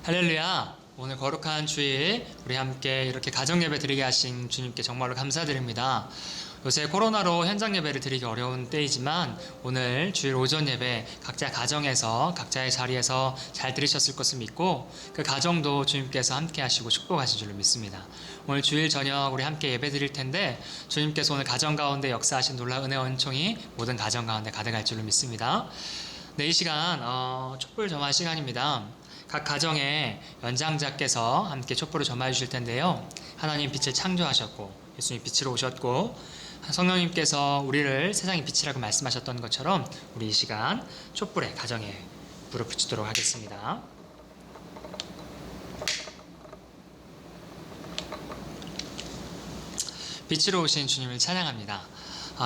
할렐루야! 오늘 거룩한 주일 우리 함께 이렇게 가정 예배 드리게 하신 주님께 정말로 감사드립니다. 요새 코로나로 현장 예배를 드리기 어려운 때이지만 오늘 주일 오전 예배 각자 가정에서 각자의 자리에서 잘 들으셨을 것을 믿고 그 가정도 주님께서 함께 하시고 축복하신 줄로 믿습니다. 오늘 주일 저녁 우리 함께 예배 드릴 텐데 주님께서 오늘 가정 가운데 역사하신 놀라운 은혜와 은총이 모든 가정 가운데 가득할 줄로 믿습니다. 네, 이 시간 촛불 점화 시간입니다. 각 가정의 연장자께서 함께 촛불을 점화해 주실 텐데요. 하나님 빛을 창조하셨고 예수님 빛으로 오셨고 성령님께서 우리를 세상의 빛이라고 말씀하셨던 것처럼 우리 이 시간 촛불에 가정에 불을 붙이도록 하겠습니다. 빛으로 오신 주님을 찬양합니다.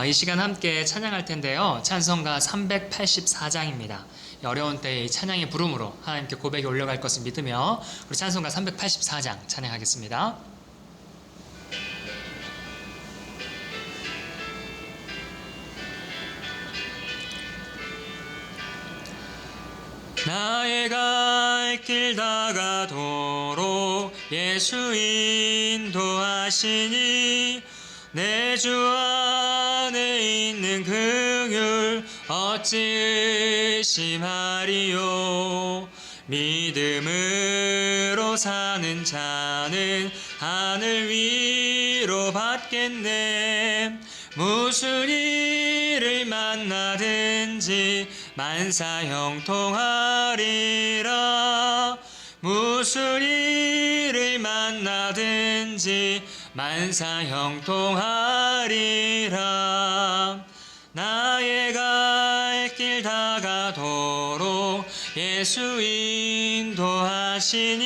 이 시간 함께 찬양할 텐데요. 찬송가 384장입니다. 어려운 때의 찬양의 부름으로 하나님께 고백이 올려갈 것을 믿으며 우리 찬송가 384장 찬양하겠습니다. 나의 갈 길 다가도록 예수 인도하시니 내 주 안에 있는 긍휼 어찌 의심하리요. 믿음으로 사는 자는 하늘 위로 받겠네. 무슨 일을 만나든지 만사 형통하리라. 무슨 일을 만나든지 만사 형통하리라. 나의 갈 길 다가도록 예수 인도하시니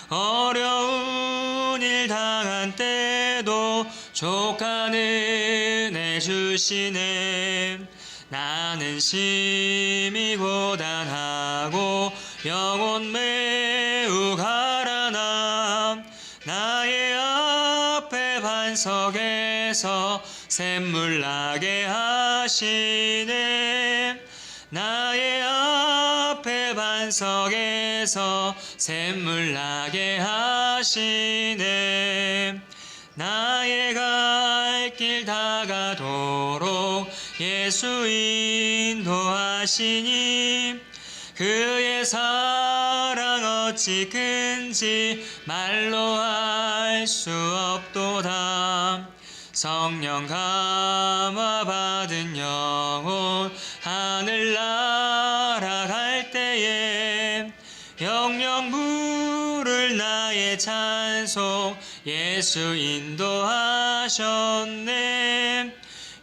어려운 일 당한 때도 족한 은혜 주시네. 나는 심히 고단하고 영혼 매우 가라나. 나의 앞에 반석에서 샘물 나게 하시네. 나의 앞에 반석에서 샘물 나게 하시네. 나의 갈 길 다가도록 예수 인도하시니 그의 사랑 어찌 큰지 말로 알 수 없도다. 성령 감화 받은 영혼 하늘 날아갈 때에 영영 부를 나의 찬송 예수 인도하셨네.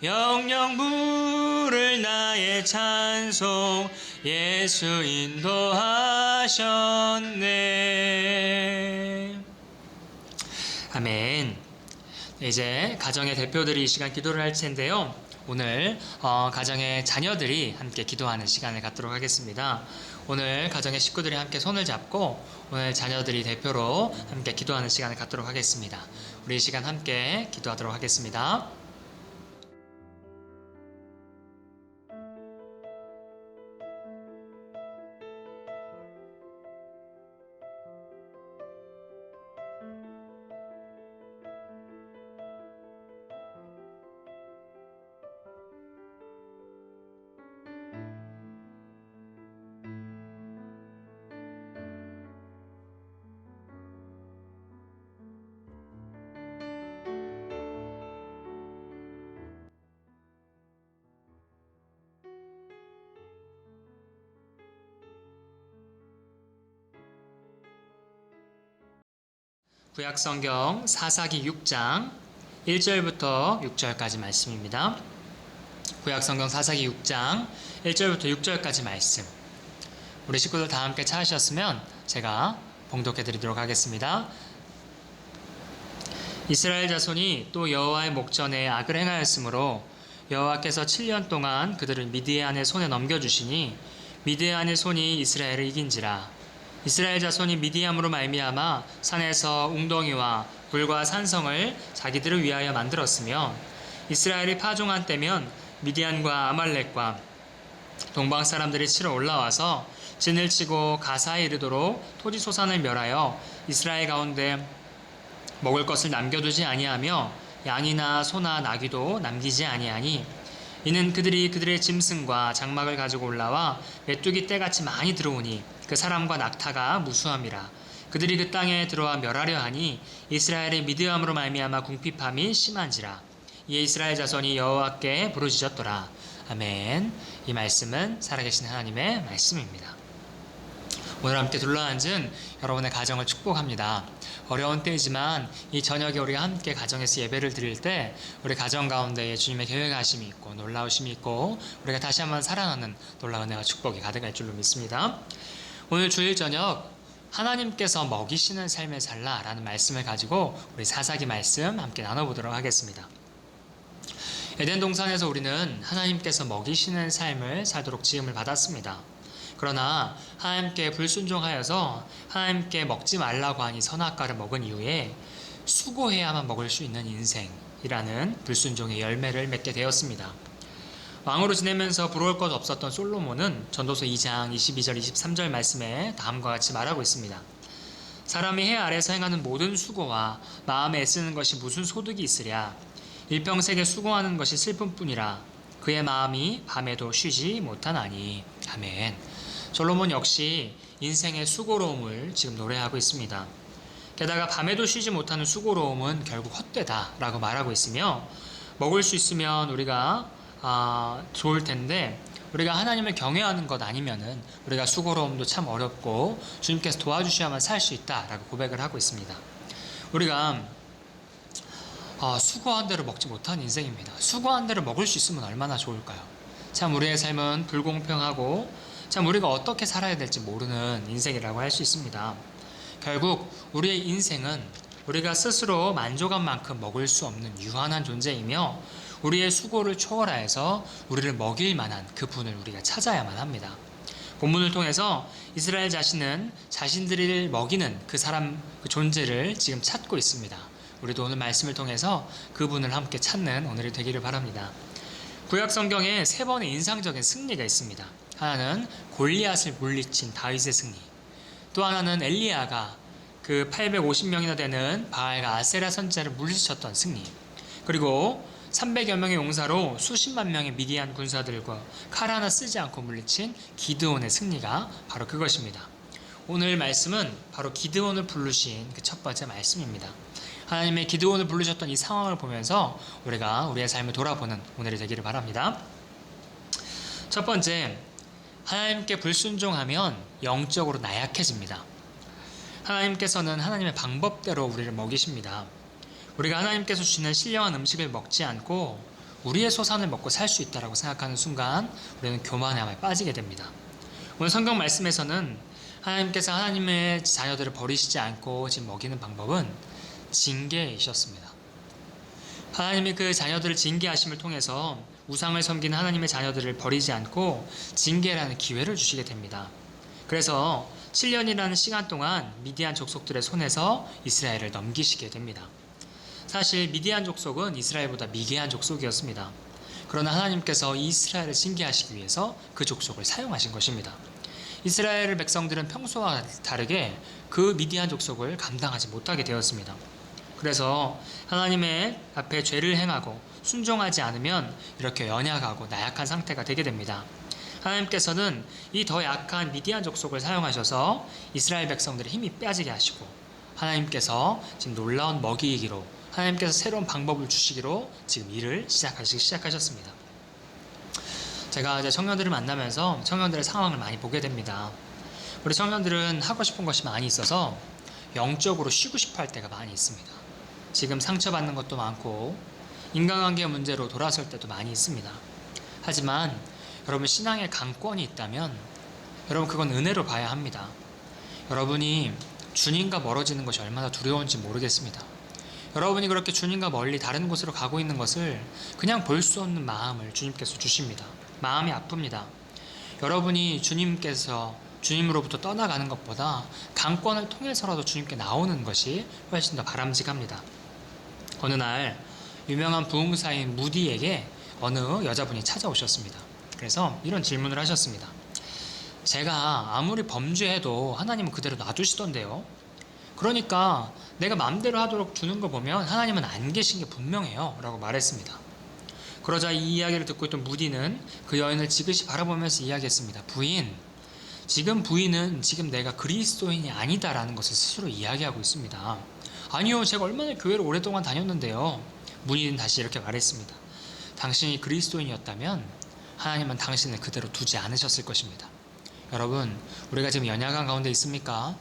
영영 부를 나의 찬송 예수 인도하셨네. 아멘. 이제 가정의 대표들이 이 시간 기도를 할 텐데요. 오늘 가정의 자녀들이 함께 기도하는 시간을 갖도록 하겠습니다. 오늘 가정의 식구들이 함께 손을 잡고 오늘 자녀들이 대표로 함께 기도하는 시간을 갖도록 하겠습니다. 우리 이 시간 함께 기도하도록 하겠습니다. 구약성경 사사기 6장 1절부터 6절까지 말씀입니다. 구약성경 사사기 6장 1절부터 6절까지 말씀. 우리 식구들 다 함께 찾으셨으면 제가 봉독해 드리도록 하겠습니다. 이스라엘 자손이 또 여호와의 목전에 악을 행하였으므로 여호와께서 7년 동안 그들을 미디안의 손에 넘겨주시니 미디안의 손이 이스라엘을 이긴지라. 이스라엘 자손이 미디안으로 말미암아 산에서 웅덩이와 굴과 산성을 자기들을 위하여 만들었으며 이스라엘이 파종한 때면 미디안과 아말렉과 동방 사람들이 치러 올라와서 진을 치고 가사에 이르도록 토지 소산을 멸하여 이스라엘 가운데 먹을 것을 남겨두지 아니하며 양이나 소나 나귀도 남기지 아니하니 이는 그들이 그들의 짐승과 장막을 가지고 올라와 메뚜기 떼같이 많이 들어오니 그 사람과 낙타가 무수함이라. 그들이 그 땅에 들어와 멸하려 하니 이스라엘의 미드함으로 말미암아 궁핍함이 심한지라. 이에 이스라엘 자손이 여호와께 부르짖었더라. 아멘. 이 말씀은 살아계신 하나님의 말씀입니다. 오늘 함께 둘러앉은 여러분의 가정을 축복합니다. 어려운 때이지만 이 저녁에 우리가 함께 가정에서 예배를 드릴 때 우리 가정 가운데 주님의 계획하심이 있고 놀라우심이 있고 우리가 다시 한번 살아나는 놀라운 은혜와 축복이 가득할 줄로 믿습니다. 오늘 주일 저녁 하나님께서 먹이시는 삶을 살라라는 말씀을 가지고 우리 사사기 말씀 함께 나눠보도록 하겠습니다. 에덴 동산에서 우리는 하나님께서 먹이시는 삶을 살도록 지음을 받았습니다. 그러나 하나님께 불순종하여서 하나님께 먹지 말라고 하니 선악과를 먹은 이후에 수고해야만 먹을 수 있는 인생이라는 불순종의 열매를 맺게 되었습니다. 왕으로 지내면서 부러울 것 없었던 솔로몬은 전도서 2장 22절 23절 말씀에 다음과 같이 말하고 있습니다. 사람이 해 아래서 행하는 모든 수고와 마음에 애쓰는 것이 무슨 소득이 있으랴. 일평생에 수고하는 것이 슬픔뿐이라. 그의 마음이 밤에도 쉬지 못하나니. 아멘. 솔로몬 역시 인생의 수고로움을 지금 노래하고 있습니다. 게다가 밤에도 쉬지 못하는 수고로움은 결국 헛되다라고 말하고 있으며 먹을 수 있으면 우리가 좋을 텐데 우리가 하나님을 경외하는 것 아니면은 우리가 수고로움도 참 어렵고 주님께서 도와주셔야만 살 수 있다라고 고백을 하고 있습니다. 우리가 수고한 대로 먹지 못한 인생입니다. 수고한 대로 먹을 수 있으면 얼마나 좋을까요? 참 우리의 삶은 불공평하고 참 우리가 어떻게 살아야 될지 모르는 인생이라고 할 수 있습니다. 결국 우리의 인생은 우리가 스스로 만족한 만큼 먹을 수 없는 유한한 존재이며 우리의 수고를 초월하여서 우리를 먹일 만한 그 분을 우리가 찾아야만 합니다. 본문을 통해서 이스라엘 자신은 자신들을 먹이는 그 사람, 그 존재를 지금 찾고 있습니다. 우리도 오늘 말씀을 통해서 그분을 함께 찾는 오늘이 되기를 바랍니다. 구약 성경에 3번의 인상적인 승리가 있습니다. 하나는 골리앗을 물리친 다윗의 승리, 또 하나는 엘리야가 그 850명이나 되는 바알과 아세라 선지자를 물리쳤던 승리, 그리고 300여 명의 용사로 수십만 명의 미디안 군사들과 칼 하나 쓰지 않고 물리친 기드온의 승리가 바로 그것입니다. 오늘 말씀은 바로 기드온을 부르신 그 첫 번째 말씀입니다. 하나님의 기드온을 부르셨던 이 상황을 보면서 우리가 우리의 삶을 돌아보는 오늘이 되기를 바랍니다. 첫 번째, 하나님께 불순종하면 영적으로 나약해집니다. 하나님께서는 하나님의 방법대로 우리를 먹이십니다. 우리가 하나님께서 주시는 신령한 음식을 먹지 않고 우리의 소산을 먹고 살 수 있다고 생각하는 순간 우리는 교만의 함에 빠지게 됩니다. 오늘 성경 말씀에서는 하나님께서 하나님의 자녀들을 버리시지 않고 지금 먹이는 방법은 징계이셨습니다. 하나님이 그 자녀들을 징계하심을 통해서 우상을 섬기는 하나님의 자녀들을 버리지 않고 징계라는 기회를 주시게 됩니다. 그래서 7년이라는 시간 동안 미디안 족속들의 손에서 이스라엘을 넘기시게 됩니다. 사실 미디안 족속은 이스라엘보다 미개한 족속이었습니다. 그러나 하나님께서 이스라엘을 징계하시기 위해서 그 족속을 사용하신 것입니다. 이스라엘 백성들은 평소와 다르게 그 미디안 족속을 감당하지 못하게 되었습니다. 그래서 하나님의 앞에 죄를 행하고 순종하지 않으면 이렇게 연약하고 나약한 상태가 되게 됩니다. 하나님께서는 이 더 약한 미디안 족속을 사용하셔서 이스라엘 백성들의 힘이 빠지게 하시고 하나님께서 지금 놀라운 먹이기로 하나님께서 새로운 방법을 주시기로 지금 일을 시작하셨습니다. 제가 이제 청년들을 만나면서 청년들의 상황을 많이 보게 됩니다. 우리 청년들은 하고 싶은 것이 많이 있어서 영적으로 쉬고 싶어 할 때가 많이 있습니다. 지금 상처받는 것도 많고 인간관계 문제로 돌아설 때도 많이 있습니다. 하지만 여러분 신앙에 강권이 있다면 여러분 그건 은혜로 봐야 합니다. 여러분이 주님과 멀어지는 것이 얼마나 두려운지 모르겠습니다. 여러분이 그렇게 주님과 멀리 다른 곳으로 가고 있는 것을 그냥 볼 수 없는 마음을 주님께서 주십니다. 마음이 아픕니다. 여러분이 주님으로부터 떠나가는 것보다 강권을 통해서라도 주님께 나오는 것이 훨씬 더 바람직합니다. 어느 날 유명한 부흥사인 무디에게 어느 여자분이 찾아오셨습니다. 그래서 이런 질문을 하셨습니다. 제가 아무리 범죄해도 하나님은 그대로 놔두시던데요. 그러니까 내가 마음대로 하도록 두는 거 보면 하나님은 안 계신 게 분명해요 라고 말했습니다. 그러자 이 이야기를 듣고 있던 무디는 그 여인을 지그시 바라보면서 이야기했습니다. 부인, 지금 부인은 지금 내가 그리스도인이 아니다라는 것을 스스로 이야기하고 있습니다. 아니요, 제가 얼마나 교회를 오랫동안 다녔는데요. 무디는 다시 이렇게 말했습니다. 당신이 그리스도인이었다면 하나님은 당신을 그대로 두지 않으셨을 것입니다. 여러분, 우리가 지금 연약한 가운데 있습니까?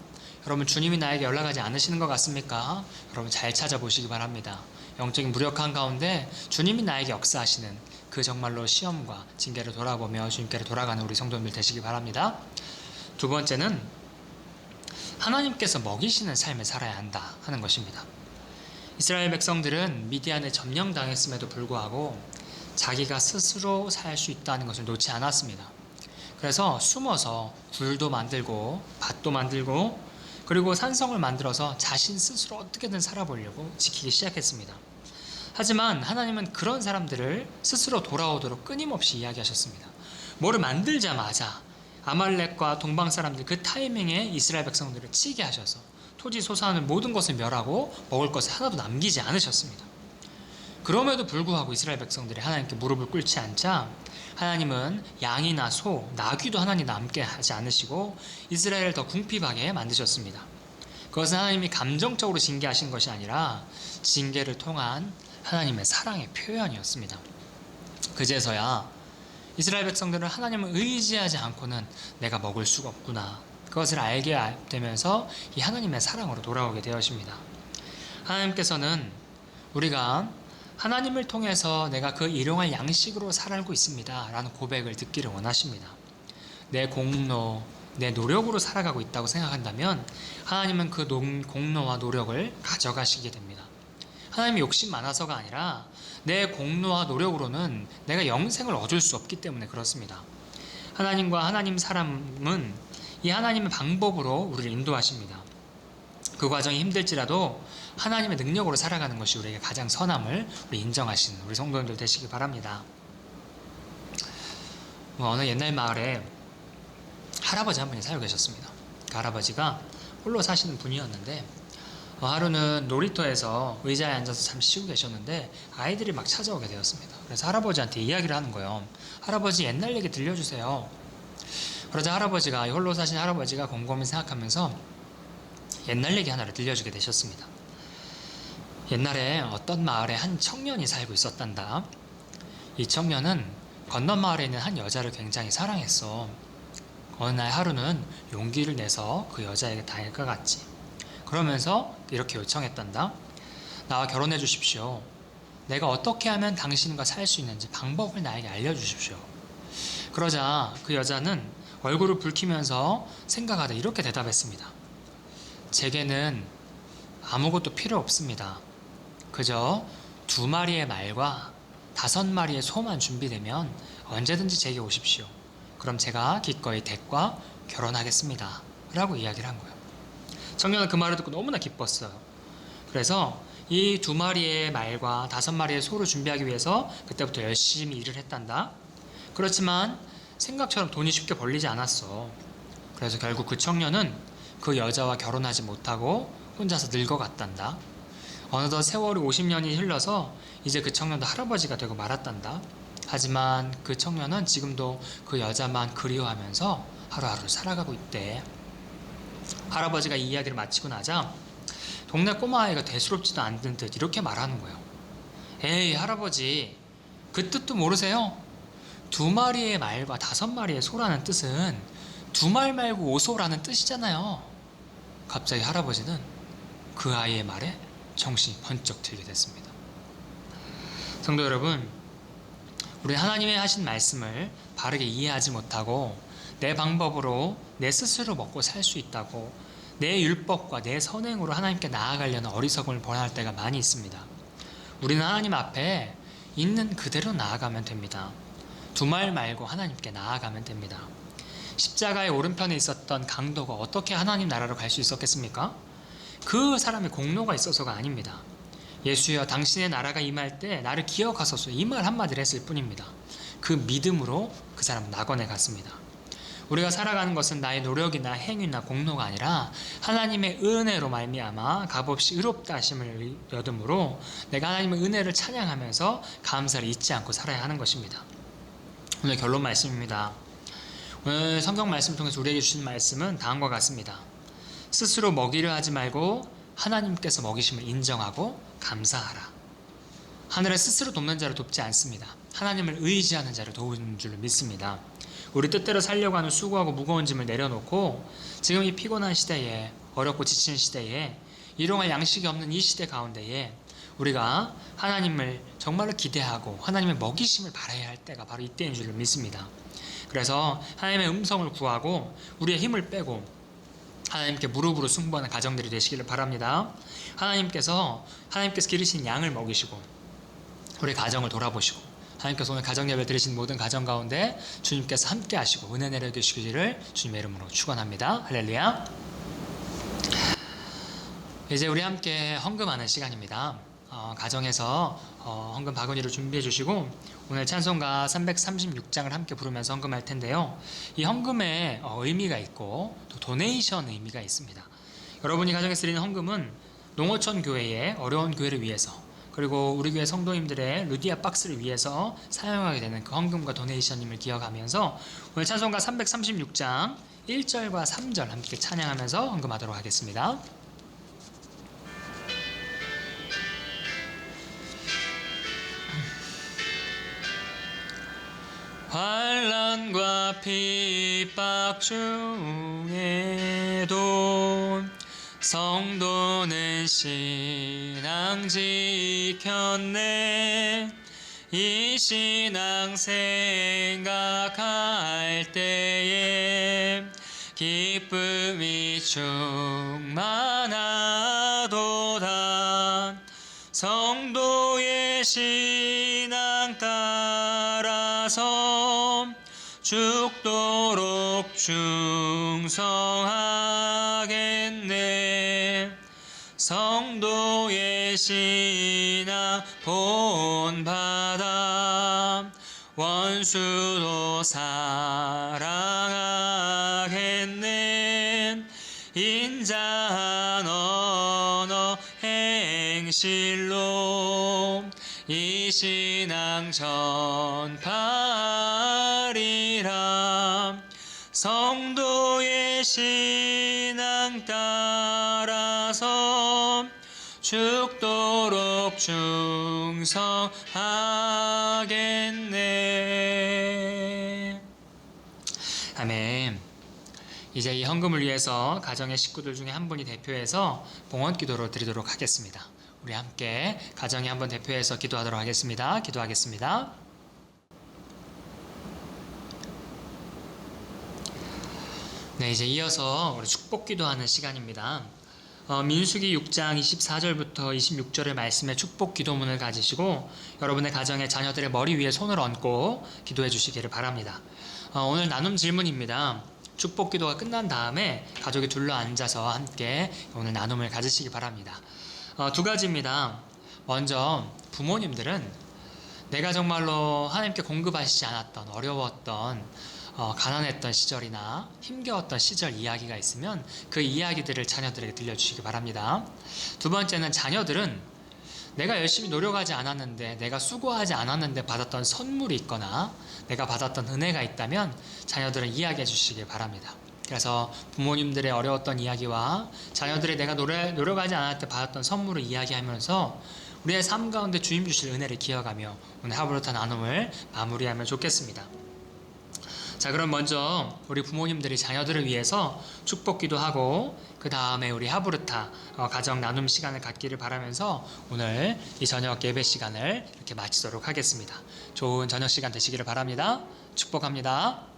여러분, 주님이 나에게 연락하지 않으시는 것 같습니까? 여러분, 잘 찾아보시기 바랍니다. 영적인 무력한 가운데 주님이 나에게 역사하시는 그 정말로 시험과 징계를 돌아보며 주님께로 돌아가는 우리 성도님들 되시기 바랍니다. 두 번째는 하나님께서 먹이시는 삶을 살아야 한다 하는 것입니다. 이스라엘 백성들은 미디안에 점령당했음에도 불구하고 자기가 스스로 살 수 있다는 것을 놓지 않았습니다. 그래서 숨어서 굴도 만들고 밭도 만들고 그리고 산성을 만들어서 자신 스스로 어떻게든 살아보려고 지키기 시작했습니다. 하지만 하나님은 그런 사람들을 스스로 돌아오도록 끊임없이 이야기하셨습니다. 뭐를 만들자마자 아말렉과 동방 사람들 그 타이밍에 이스라엘 백성들을 치게 하셔서 토지 소산을 모든 것을 멸하고 먹을 것을 하나도 남기지 않으셨습니다. 그럼에도 불구하고 이스라엘 백성들이 하나님께 무릎을 꿇지 않자 하나님은 양이나 소, 나귀도 하나님 남게 하지 않으시고 이스라엘을 더 궁핍하게 만드셨습니다. 그것은 하나님이 감정적으로 징계하신 것이 아니라 징계를 통한 하나님의 사랑의 표현이었습니다. 그제서야 이스라엘 백성들은 하나님을 의지하지 않고는 내가 먹을 수가 없구나, 그것을 알게 되면서 이 하나님의 사랑으로 돌아오게 되었습니다. 하나님께서는 우리가 하나님을 통해서 내가 그 일용할 양식으로 살고 있습니다 라는 고백을 듣기를 원하십니다. 내 공로, 내 노력으로 살아가고 있다고 생각한다면 하나님은 그 공로와 노력을 가져가시게 됩니다. 하나님이 욕심 많아서가 아니라 내 공로와 노력으로는 내가 영생을 얻을 수 없기 때문에 그렇습니다. 하나님과 하나님 사람은 이 하나님의 방법으로 우리를 인도하십니다. 그 과정이 힘들지라도 하나님의 능력으로 살아가는 것이 우리에게 가장 선함을 인정하시는 우리 성도님들 되시기 바랍니다. 어느 옛날 마을에 할아버지 한 분이 살고 계셨습니다. 그 할아버지가 홀로 사시는 분이었는데 하루는 놀이터에서 의자에 앉아서 잠시 쉬고 계셨는데 아이들이 막 찾아오게 되었습니다. 그래서 할아버지한테 이야기를 하는 거예요. 할아버지, 옛날 얘기 들려주세요. 그러자 할아버지가, 홀로 사신 할아버지가 곰곰이 생각하면서 옛날 얘기 하나를 들려주게 되셨습니다. 옛날에 어떤 마을에 한 청년이 살고 있었단다. 이 청년은 건넌 마을에 있는 한 여자를 굉장히 사랑했어. 어느 날 하루는 용기를 내서 그 여자에게 다가갔지. 그러면서 이렇게 요청했단다. 나와 결혼해 주십시오. 내가 어떻게 하면 당신과 살 수 있는지 방법을 나에게 알려주십시오. 그러자 그 여자는 얼굴을 붉히면서 생각하다 이렇게 대답했습니다. 제게는 아무것도 필요 없습니다. 그저 2마리의 말과 5마리의 소만 준비되면 언제든지 제게 오십시오. 그럼 제가 기꺼이 댁과 결혼하겠습니다 라고 이야기를 한 거예요. 청년은 그 말을 듣고 너무나 기뻤어요. 그래서 이 2마리의 말과 5마리의 소를 준비하기 위해서 그때부터 열심히 일을 했단다. 그렇지만 생각처럼 돈이 쉽게 벌리지 않았어. 그래서 결국 그 청년은 그 여자와 결혼하지 못하고 혼자서 늙어갔단다. 어느덧 세월이 50년이 흘러서 이제 그 청년도 할아버지가 되고 말았단다. 하지만 그 청년은 지금도 그 여자만 그리워하면서 하루하루 살아가고 있대. 할아버지가 이 이야기를 마치고 나자 동네 꼬마아이가 대수롭지도 않은 듯 이렇게 말하는 거예요. 에이, 할아버지, 그 뜻도 모르세요? 2마리의 말과 5마리의 소라는 뜻은 2말 말고 5소라는 뜻이잖아요. 갑자기 할아버지는 그 아이의 말에 정신이 번쩍 들게 됐습니다. 성도 여러분, 우리 하나님의 하신 말씀을 바르게 이해하지 못하고 내 방법으로 내 스스로 먹고 살 수 있다고 내 율법과 내 선행으로 하나님께 나아가려는 어리석음을 범할 때가 많이 있습니다. 우리는 하나님 앞에 있는 그대로 나아가면 됩니다. 2말 말고 하나님께 나아가면 됩니다. 십자가의 오른편에 있었던 강도가 어떻게 하나님 나라로 갈 수 있었겠습니까? 그 사람의 공로가 있어서가 아닙니다. 예수여, 당신의 나라가 임할 때 나를 기억하소서, 이 말 한마디를 했을 뿐입니다. 그 믿음으로 그 사람은 낙원에 갔습니다. 우리가 살아가는 것은 나의 노력이나 행위나 공로가 아니라 하나님의 은혜로 말미암아 값없이 의롭다 하심을 여듬으로 내가 하나님의 은혜를 찬양하면서 감사를 잊지 않고 살아야 하는 것입니다. 오늘 결론 말씀입니다. 오늘 성경 말씀 통해서 우리에게 주신 말씀은 다음과 같습니다. 스스로 먹이려 하지 말고 하나님께서 먹이심을 인정하고 감사하라. 하늘에 스스로 돕는 자를 돕지 않습니다. 하나님을 의지하는 자를 도우는 줄로 믿습니다. 우리 뜻대로 살려고 하는 수고하고 무거운 짐을 내려놓고 지금 이 피곤한 시대에, 어렵고 지친 시대에, 일용할 양식이 없는 이 시대 가운데에 우리가 하나님을 정말로 기대하고 하나님의 먹이심을 바라야 할 때가 바로 이때인 줄로 믿습니다. 그래서 하나님의 음성을 구하고 우리의 힘을 빼고 하나님께 무릎으로 승부하는 가정들이 되시기를 바랍니다. 하나님께서 기르신 양을 먹이시고 우리 가정을 돌아보시고 하나님께서 오늘 가정 예배 드리신 모든 가정 가운데 주님께서 함께 하시고 은혜 내려 주시기를 주님의 이름으로 축원합니다. 할렐루야. 이제 우리 함께 헌금하는 시간입니다. 가정에서 헌금 바구니를 준비해 주시고 오늘 찬송가 336장을 함께 부르면서 헌금할 텐데요. 이 헌금에 의미가 있고 또 도네이션 의미가 있습니다. 여러분이 가정에서 드리는 헌금은 농어촌 교회의 어려운 교회를 위해서 그리고 우리 교회 성도님들의 루디아 박스를 위해서 사용하게 되는 그 헌금과 도네이션임을 기억하면서 오늘 찬송가 336장 1절과 3절 함께 찬양하면서 헌금하도록 하겠습니다. 환난과 핍박 중에도 성도는 신앙 지켰네. 이 신앙 생각할 때에 기쁨이 충만하도다. 성도의 신앙 따라서 죽도록 충성하겠네. 성도의 신앙 본받아 원수도 사랑하겠네. 인자한 언어 행실로 이 신앙 전파하리라. 성도의 신앙 따라서 죽도록 충성하겠네. 아멘. 이제 이 헌금을 위해서 가정의 식구들 중에 한 분이 대표해서 봉헌 기도로 드리도록 하겠습니다. 우리 함께 가정이 한번 대표해서 기도하도록 하겠습니다. 기도하겠습니다. 네, 이제 이어서 우리 축복 기도하는 시간입니다. 민수기 6장 24절부터 26절의 말씀에 축복 기도문을 가지시고 여러분의 가정의 자녀들의 머리 위에 손을 얹고 기도해 주시기를 바랍니다. 오늘 나눔 질문입니다. 축복 기도가 끝난 다음에 가족이 둘러 앉아서 함께 오늘 나눔을 가지시기 바랍니다. 두 가지입니다. 먼저 부모님들은 내가 정말로 하나님께 공급하시지 않았던 어려웠던 가난했던 시절이나 힘겨웠던 시절 이야기가 있으면 그 이야기들을 자녀들에게 들려주시기 바랍니다. 두 번째는 자녀들은 내가 열심히 노력하지 않았는데 내가 수고하지 않았는데 받았던 선물이 있거나 내가 받았던 은혜가 있다면 자녀들은 이야기해 주시기 바랍니다. 그래서 부모님들의 어려웠던 이야기와 자녀들이 내가 노력하지 않을 때 받았던 선물을 이야기하면서 우리의 삶 가운데 주님 주실 은혜를 기억하며 오늘 하브루타 나눔을 마무리하면 좋겠습니다. 자, 그럼 먼저 우리 부모님들이 자녀들을 위해서 축복 기도하고 그 다음에 우리 하브루타 가정 나눔 시간을 갖기를 바라면서 오늘 이 저녁 예배 시간을 이렇게 마치도록 하겠습니다. 좋은 저녁 시간 되시기를 바랍니다. 축복합니다.